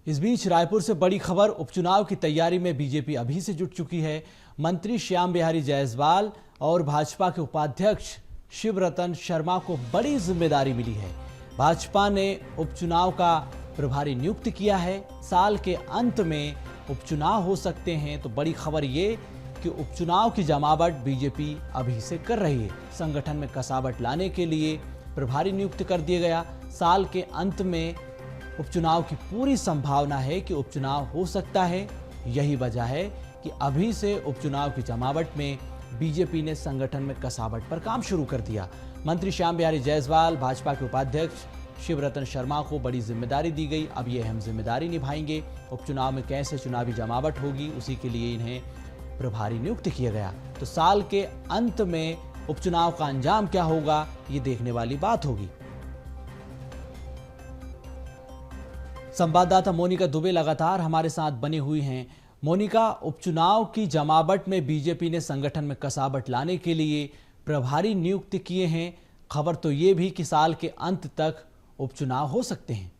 इस बीच रायपुर से बड़ी खबर, उपचुनाव की तैयारी में बीजेपी अभी से जुट चुकी है। मंत्री श्याम बिहारी जायसवाल और भाजपा के उपाध्यक्ष शिवरतन शर्मा को बड़ी जिम्मेदारी मिली है। भाजपा ने उपचुनाव का प्रभारी नियुक्त किया है। साल के अंत में उपचुनाव हो सकते हैं, तो बड़ी खबर ये कि उपचुनाव की जमावट बीजेपी अभी से कर रही है। संगठन में कसावट लाने के लिए प्रभारी नियुक्त कर दिया गया। साल के अंत में उपचुनाव की पूरी संभावना है कि उपचुनाव हो सकता है। यही वजह है कि अभी से उपचुनाव की जमावट में बीजेपी ने संगठन में कसावट पर काम शुरू कर दिया। मंत्री श्याम बिहारी जायसवाल, भाजपा के उपाध्यक्ष शिवरतन शर्मा को बड़ी जिम्मेदारी दी गई। अब ये अहम जिम्मेदारी निभाएंगे। उपचुनाव में कैसे चुनावी जमावट होगी, उसी के लिए इन्हें प्रभारी नियुक्त किया गया। तो साल के अंत में उपचुनाव का अंजाम क्या होगा, ये देखने वाली बात होगी। संवाददाता मोनिका दुबे लगातार हमारे साथ बनी हुई हैं। मोनिका, उपचुनाव की जमावट में बीजेपी ने संगठन में कसावट लाने के लिए प्रभारी नियुक्त किए हैं। खबर तो ये भी कि साल के अंत तक उपचुनाव हो सकते हैं।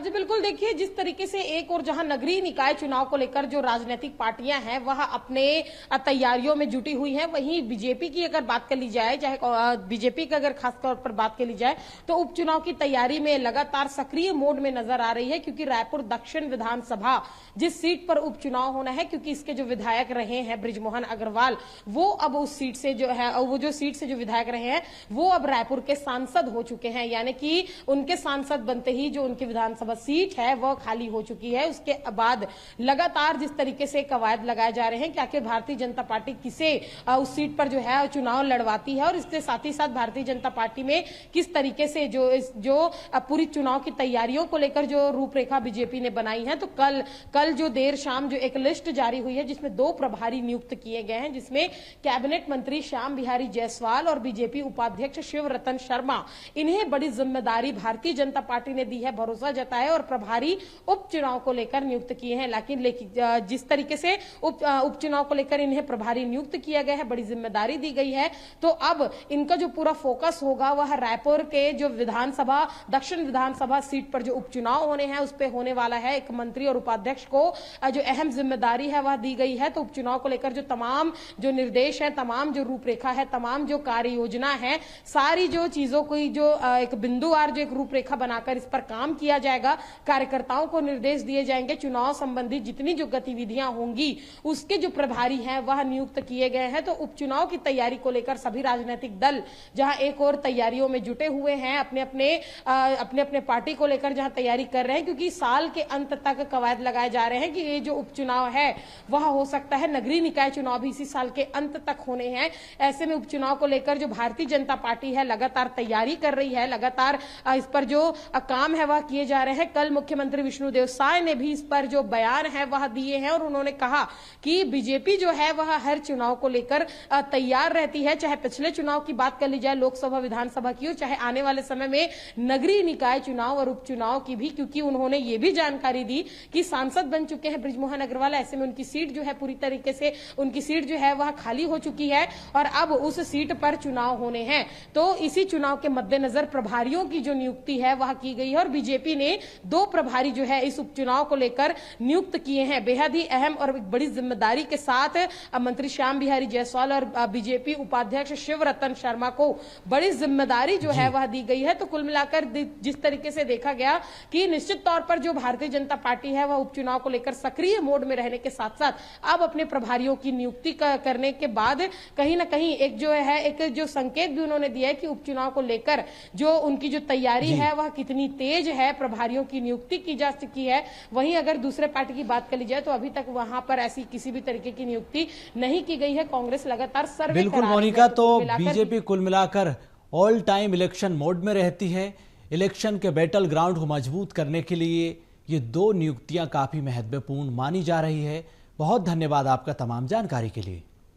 जी बिल्कुल, देखिए जिस तरीके से एक और जहां नगरीय निकाय चुनाव को लेकर जो राजनीतिक पार्टियां हैं वह अपने तैयारियों में जुटी हुई हैं, वहीं बीजेपी की अगर बात कर ली जाए, चाहे बीजेपी की अगर खासतौर पर बात कर ली जाए तो उपचुनाव की तैयारी में लगातार सक्रिय मोड में नजर आ रही है। क्योंकि रायपुर दक्षिण विधानसभा जिस सीट पर उपचुनाव होना है, क्योंकि इसके जो विधायक रहे हैं बृजमोहन अग्रवाल, वो अब उस सीट से जो है, वो जो सीट से जो विधायक रहे हैं वो अब रायपुर के सांसद हो चुके हैं। यानी कि उनके सांसद बनते ही जो उनकी विधानसभा सीट है वह खाली हो चुकी है। उसके बाद लगातार जिस तरीके से कवायद लगाए जा रहे हैं कि आखिर भारतीय जनता पार्टी किसे उस सीट पर जो है चुनाव लड़वाती है, और इसके साथ ही साथ भारतीय जनता पार्टी में किस तरीके से जो पूरी चुनाव की तैयारियों को लेकर जो रूपरेखा बीजेपी ने बनाई है। तो कल जो देर शाम जो एक लिस्ट जारी हुई है जिसमें 2 प्रभारी नियुक्त किए गए हैं, जिसमें कैबिनेट मंत्री श्याम बिहारी जायसवाल और बीजेपी उपाध्यक्ष शिवरतन शर्मा, इन्हें बड़ी जिम्मेदारी भारतीय जनता पार्टी ने दी है, भरोसा जताया और प्रभारी उपचुनाव को लेकर नियुक्त किए हैं। लेकिन जिस तरीके से उपचुनाव को लेकर इन्हें प्रभारी नियुक्त किया गया है, बड़ी जिम्मेदारी दी गई है, तो अब इनका जो पूरा फोकस होगा वह रायपुर के जो विधानसभा दक्षिण विधानसभा सीट पर जो उपचुनाव होने हैं उस पर होने वाला है। एक मंत्री और उपाध्यक्ष को जो अहम जिम्मेदारी है वह दी गई है। तो उपचुनाव को लेकर जो तमाम जो निर्देश है, तमाम जो रूपरेखा है, तमाम जो कार्य योजना है, सारी जो चीजों की जो एक बिंदुवार जो एक रूपरेखा बनाकर इस पर काम किया जाएगा। कार्यकर्ताओं को निर्देश दिए जाएंगे। चुनाव संबंधी जितनी जो गतिविधियां होंगी उसके जो प्रभारी हैं वह नियुक्त किए गए हैं। तो उपचुनाव की तैयारी को लेकर सभी राजनीतिक दल जहां एक और तैयारियों में जुटे हुए हैं, अपने अपने पार्टी को लेकर जहां तैयारी कर रहे हैं, क्योंकि साल के अंत तक कवायद लगाए जा रहे हैं कि ये जो उपचुनाव है वह हो सकता है नगरीय निकाय चुनाव भी इसी साल के अंत तक होने हैं। ऐसे में उपचुनाव को लेकर जो भारतीय जनता पार्टी है लगातार तैयारी कर रही है, लगातार इस पर जो काम है वह किए जा रहे हैं। कल मुख्यमंत्री विष्णुदेव साय ने भी इस पर जो बयान है वह दिए हैं और उन्होंने कहा कि बीजेपी जो है वह हर चुनाव को लेकर तैयार रहती है, चाहे पिछले चुनाव की बात कर ली जाए लोकसभा विधानसभा की, और चाहे आने वाले समय में नगरीय निकाय चुनाव और उपचुनाव की भी। क्योंकि उन्होंने ये भी जानकारी दी कि सांसद बन चुके हैं बृजमोहन अग्रवाल, ऐसे में उनकी सीट जो है पूरी तरीके से उनकी सीट जो है वह खाली हो चुकी है और अब उस सीट पर चुनाव होने हैं। तो इसी चुनाव के मद्देनजर प्रभारियों की जो नियुक्ति है वह की गई है और बीजेपी ने 2 प्रभारी जो है इस उपचुनाव को लेकर नियुक्त किए हैं। बेहद ही अहम और बड़ी जिम्मेदारी के साथ मंत्री श्याम बिहारी जायसवाल और बीजेपी उपाध्यक्ष शिवरतन शर्मा को बड़ी जिम्मेदारी जो है वह दी गई है। तो कुल मिलाकर जिस तरीके से देखा गया कि निश्चित तौर पर जो भारतीय जनता पार्टी है वह उपचुनाव को लेकर सक्रिय मोड में रहने के साथ साथ अब अपने प्रभारियों की नियुक्ति करने के बाद कहीं ना कहीं एक जो संकेत भी उन्होंने दिया है कि उपचुनाव को लेकर जो उनकी जो तैयारी है वह कितनी तेज है, प्रभारियों की नियुक्ति की जा चुकी है। वहीं अगर दूसरे पार्टी की बात कर ली जाए तो अभी तक वहां पर ऐसी किसी भी तरीके की नियुक्ति नहीं की गई है। कांग्रेस लगातार सर्वे बिल्कुल मोनिका, तो बीजेपी कुल मिलाकर ऑल टाइम इलेक्शन मोड में रहती है। इलेक्शन के बैटल ग्राउंड को मजबूत करने के लिए ये 2 नियुक्तियां काफी महत्वपूर्ण मानी जा रही है। बहुत धन्यवाद आपका तमाम जानकारी के लिए।